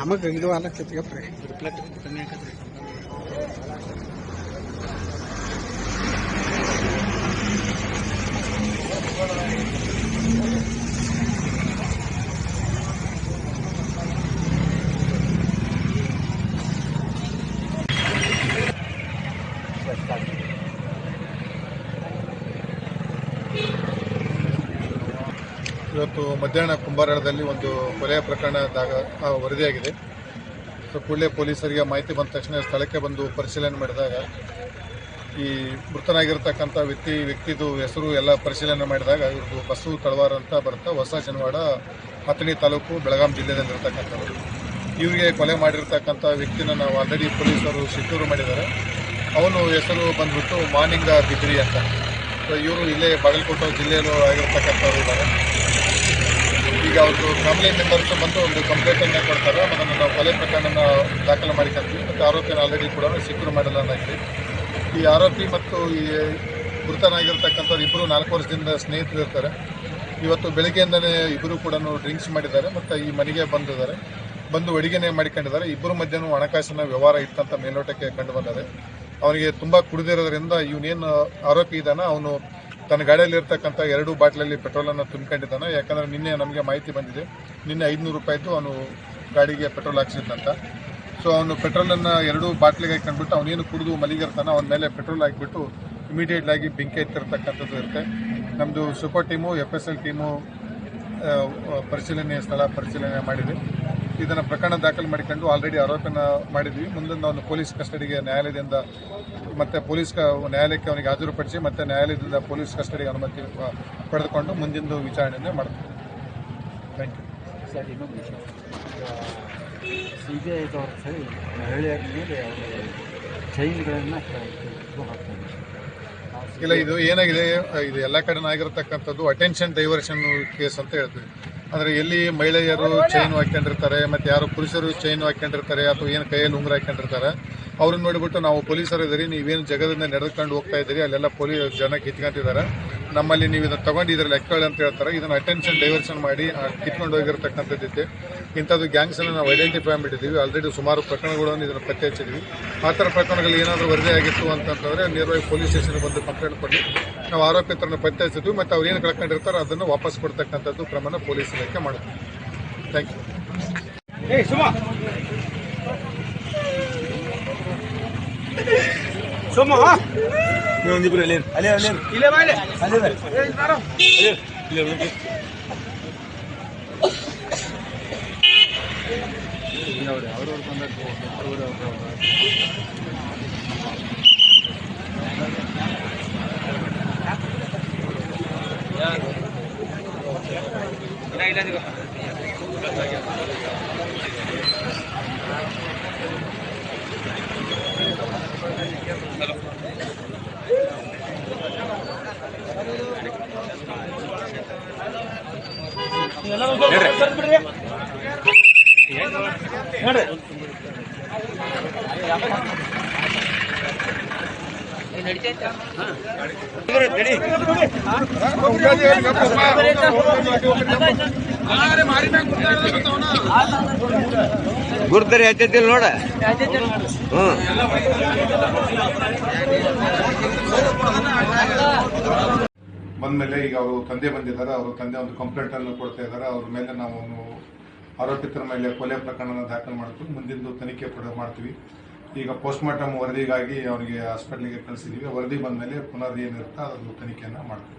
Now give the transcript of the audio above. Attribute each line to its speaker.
Speaker 1: ನಮಗೆ ಇದು ಆಲಕ್ಕಿತ್ಗಪ್ರಿ
Speaker 2: ರಿಪ್ಲೆಕ್ಟ್ ಕಮ್ಮಿ ಆಕತ್ರಿ.
Speaker 3: ಇವತ್ತು ಮಧ್ಯಾಹ್ನ ಕುಂಬಾರಳದಲ್ಲಿ ಒಂದು ಕೊಲೆಯ ಪ್ರಕರಣದಾಗ ವರದಿಯಾಗಿದೆ. ಸೊ ಕೂಡಲೇ ಪೊಲೀಸರಿಗೆ ಮಾಹಿತಿ ಬಂದ ತಕ್ಷಣ ಸ್ಥಳಕ್ಕೆ ಬಂದು ಪರಿಶೀಲನೆ ಮಾಡಿದಾಗ ಈ ಮೃತನಾಗಿರ್ತಕ್ಕಂಥ ವ್ಯಕ್ತಿದು ಹೆಸರು ಎಲ್ಲ ಪರಿಶೀಲನೆ ಮಾಡಿದಾಗ ಇವ್ರದ್ದು ಬಸ್ಸು ತಳವಾರ ಅಂತ ಬರುತ್ತೆ, ಹೊಸ ಜನವಾಡ, ಅಥಣಿ ತಾಲೂಕು, ಬೆಳಗಾಂ ಜಿಲ್ಲೆಯಲ್ಲಿರ್ತಕ್ಕಂಥವ್ರು. ಇವರಿಗೆ ಕೊಲೆ ಮಾಡಿರ್ತಕ್ಕಂಥ ವ್ಯಕ್ತಿನ ನಾವು ಆಲ್ರೆಡಿ ಪೊಲೀಸರು ಶಿಕ್ಷೂರು ಮಾಡಿದ್ದಾರೆ. ಅವನು ಹೆಸರು ಬಂದ್ಬಿಟ್ಟು ಮಾನಿಂಗ ಬಿದ್ರಿ ಅಂತ. ಸೊ ಇವರು ಇಲ್ಲೇ ಬಾಗಲಕೋಟೆ ಜಿಲ್ಲೆಯಲ್ಲೂ ಆಗಿರ್ತಕ್ಕಂಥವ್ರು ಇದ್ದಾರೆ. ಈಗ ಅವ್ರದ್ದು ಫ್ಯಾಮಿಲಿ ಮೆಂಬರ್ಸ್ ಬಂದು ಒಂದು ಕಂಪ್ಲೇಂಟನ್ನು ಕೊಡ್ತಾರೆ. ಅದನ್ನು ನಾವು ಕೊಲೆ ಪ್ರಕರಣನ ದಾಖಲು ಮಾಡಿಕೊಂತೀವಿ ಮತ್ತು ಆರೋಪಿನ ಆಲ್ರೆಡಿ ಕೂಡ ಶಿಕ್ಷೂರು ಮಾಡಲಾಗಿದೆ. ಈ ಆರೋಪಿ ಮತ್ತು ಈ ಮೃತನಾಗಿರ್ತಕ್ಕಂಥವ್ರು ಇಬ್ಬರು 4 ವರ್ಷದಿಂದ ಸ್ನೇಹಿತರಿರ್ತಾರೆ. ಇವತ್ತು ಬೆಳಗ್ಗೆಯಿಂದಲೇ ಇಬ್ಬರು ಕೂಡ ಡ್ರಿಂಕ್ಸ್ ಮಾಡಿದ್ದಾರೆ ಮತ್ತು ಈ ಮನೆಗೆ ಬಂದು ಅಡುಗೆನೇ ಮಾಡಿಕೊಂಡಿದ್ದಾರೆ. ಇಬ್ಬರು ಮಧ್ಯನೂ ಹಣಕಾಸಿನ ವ್ಯವಹಾರ ಇತ್ತಂತ ಮೇಲ್ನೋಟಕ್ಕೆ ಕಂಡು ಬಂದಿದೆ. ಅವನಿಗೆ ತುಂಬ ಕುಡಿದಿರೋದ್ರಿಂದ ಇವನೇನು ಆರೋಪಿ ಇದ್ದಾನೆ, ಅವನು ತನ್ನ ಗಾಡಿಯಲ್ಲಿ ಇರ್ತಕ್ಕಂಥ 2 ಬಾಟ್ಲಲ್ಲಿ ಪೆಟ್ರೋಲನ್ನು ತುಂಬಿಕೊಂಡಿದ್ದಾನೆ. ಯಾಕಂದರೆ ನಿನ್ನೆ ನಮಗೆ ಮಾಹಿತಿ ಬಂದಿದೆ, ನಿನ್ನೆ 500 ರೂಪಾಯಿದ್ದು ಅವನು ಗಾಡಿಗೆ ಪೆಟ್ರೋಲ್ ಹಾಕ್ಸಿದ್ದಂತ. ಸೊ ಅವನು ಪೆಟ್ರೋಲನ್ನು 2 ಬಾಟ್ಲಿಗೆ ಹಾಕೊಂಡ್ಬಿಟ್ಟು ಅವನೇನು ಕುಡಿದು ಮಲಗಿರ್ತಾನೆ, ಅವನ ಮೇಲೆ ಪೆಟ್ರೋಲ್ ಹಾಕಿಬಿಟ್ಟು ಇಮಿಡಿಯೇಟ್ಲಾಗಿ ಬೆಂಕಿ ಎತ್ತಿರ್ತಕ್ಕಂಥದ್ದು ಇರುತ್ತೆ. ನಮ್ಮದು ಸುಪೋ ಟೀಮು, FSL ಟೀಮು ಸ್ಥಳ ಪರಿಶೀಲನೆ ಮಾಡಿದೆ. ಇದನ್ನು ಪ್ರಕರಣ ದಾಖಲು ಮಾಡಿಕೊಂಡು ಆಲ್ರೆಡಿ ಆರೋಪನ ಮಾಡಿದ್ವಿ. ಮುಂದಿನ ಒಂದು ಪೊಲೀಸ್ ಕಸ್ಟಡಿಗೆ ನ್ಯಾಯಾಲಯದಿಂದ ಮತ್ತು ನ್ಯಾಯಾಲಯಕ್ಕೆ ಅವನಿಗೆ ಹಾಜರುಪಡಿಸಿ ಮತ್ತು ನ್ಯಾಯಾಲಯದಿಂದ ಪೊಲೀಸ್ ಕಸ್ಟಡಿಗೆ ಅನುಮತಿ ಪಡೆದುಕೊಂಡು ಮುಂದಿನ ವಿಚಾರಣೆಯನ್ನು ಮಾಡ್ತೀವಿ. Thank you.
Speaker 2: ಸರ್, ಇನ್ನೊಂದು ವಿಷಯ, CBI ಅವರು ಸರಿ ಮಹಿಳೆಯರ ಮೇಲೆ ಅವರು ಚೈನ್ಗಳನ್ನು ಹಾಕ್ತಾರೆ.
Speaker 3: ಇಲ್ಲ, ಇದು ಏನಾಗಿದೆ, ಇದು ಎಲ್ಲ ಕಡೆ ಆಗಿರತಕ್ಕಂಥದ್ದು ಅಟೆನ್ಷನ್ ಡೈವರ್ಷನ್ ಕೇಸ್ ಅಂತ ಹೇಳ್ತೀವಿ. ಅಂದರೆ ಎಲ್ಲಿ ಮಹಿಳೆಯರು ಚೈನ್ ಹಾಕ್ಕೊಂಡಿರ್ತಾರೆ ಮತ್ತು ಯಾರು ಪುರುಷರು ಚೈನ್ ಹಾಕ್ಕೊಂಡಿರ್ತಾರೆ ಅಥವಾ ಏನು ಕೈಯಲ್ಲಿ ಉಂಗುರ ಹಾಕ್ಕೊಂಡಿರ್ತಾರೆ, ಅವ್ರನ್ನ ನೋಡಿಬಿಟ್ಟು ನಾವು ಪೊಲೀಸರು ಇದ್ದೀರಿ, ನೀವೇನು ಜಗದಿಂದ ನಡೆದುಕೊಂಡು ಹೋಗ್ತಾ ಇದ್ದೀರಿ, ಅಲ್ಲೆಲ್ಲ ಜನ ಕಿತ್ಕೊಂತಿದ್ದಾರೆ, ನಮ್ಮಲ್ಲಿ ನೀವು ಇದನ್ನು ತೊಗೊಂಡಿದ್ದೀರಿ ಲೆಕ್ಕಗಳು ಅಂತ ಹೇಳ್ತಾರೆ. ಇದನ್ನು ಅಟೆನ್ಷನ್ ಡೈವರ್ಷನ್ ಮಾಡಿ ಕಿತ್ಕೊಂಡು ಹೋಗಿರ್ತಕ್ಕಂಥದ್ದಿದೆ. ಇಂಥದ್ದು ಗ್ಯಾಂಗ್ಸನ್ನು ನಾವು ಐಡೆಂಟಿಫೈ ಮಾಡಿದ್ದೀವಿ. ಆಲ್ರೆಡಿ ಸುಮಾರು ಪ್ರಕರಣಗಳನ್ನು ಇದನ್ನು ಪತ್ತೆ ಹಚ್ಚಿದ್ವಿ. ಆ ಥರ ಪ್ರಕರಣಗಳು ಏನಾದರೂ ವರದಿ ಆಗಿತ್ತು ಅಂತಂತಂದರೆ ನೇರವಾಗಿ ಪೊಲೀಸ್ ಸ್ಟೇಷನ್ಗೆ ಬಂದು ಕಂಪ್ಲೇಂಟ್ ಕೊಟ್ಟು ನಾವು ಆರೋಪಿತರನ್ನು ಪತ್ತೆ ಹಚ್ಚಿದ್ವಿ ಮತ್ತು ಅವ್ರು ಏನು ಕಳ್ಕೊಂಡಿರ್ತಾರೆ ಅದನ್ನು ವಾಪಸ್ ಕೊಡ್ತಕ್ಕಂಥದ್ದು ಕ್ರಮನ ಪೊಲೀಸ್ ಇಲಾಖೆ ಮಾಡ್ತೀವಿ. Thank you.
Speaker 4: ಗುರ್ತರಿ ಹಚ್ಚತಿಲ್ ನೋಡ.
Speaker 3: ಬಂದಮೇಲೆ ಈಗ ಅವರು ತಂದೆ ಬಂದಿದ್ದಾರೆ. ಅವರು ತಂದೆ ಒಂದು ಕಂಪ್ಲೇಂಟ್ ಅನ್ನು ಕೊಡ್ತಾ ಇದ್ದಾರೆ. ಅವ್ರ ಮೇಲೆ ನಾವು ಆರೋಪಿತರ ಮೇಲೆ ಕೊಲೆ ಪ್ರಕರಣ ದಾಖಲು ಮಾಡ್ತೀವಿ. ಮುಂದಿನ ತನಿಖೆ ಮಾಡ್ತೀವಿ. ಈಗ ಪೋಸ್ಟ್ಮಾರ್ಟಮ್ ವರದಿಗಾಗಿ ಅವರಿಗೆ ಹಾಸ್ಪಿಟ್ಲಿಗೆ ಕಳಿಸಿದ್ದೀವಿ. ವರದಿ ಬಂದ ಮೇಲೆ ಪುನರ್ ಏನಿರುತ್ತಾ ಅದು ತನಿಖೆಯನ್ನು ಮಾಡ್ತೀವಿ.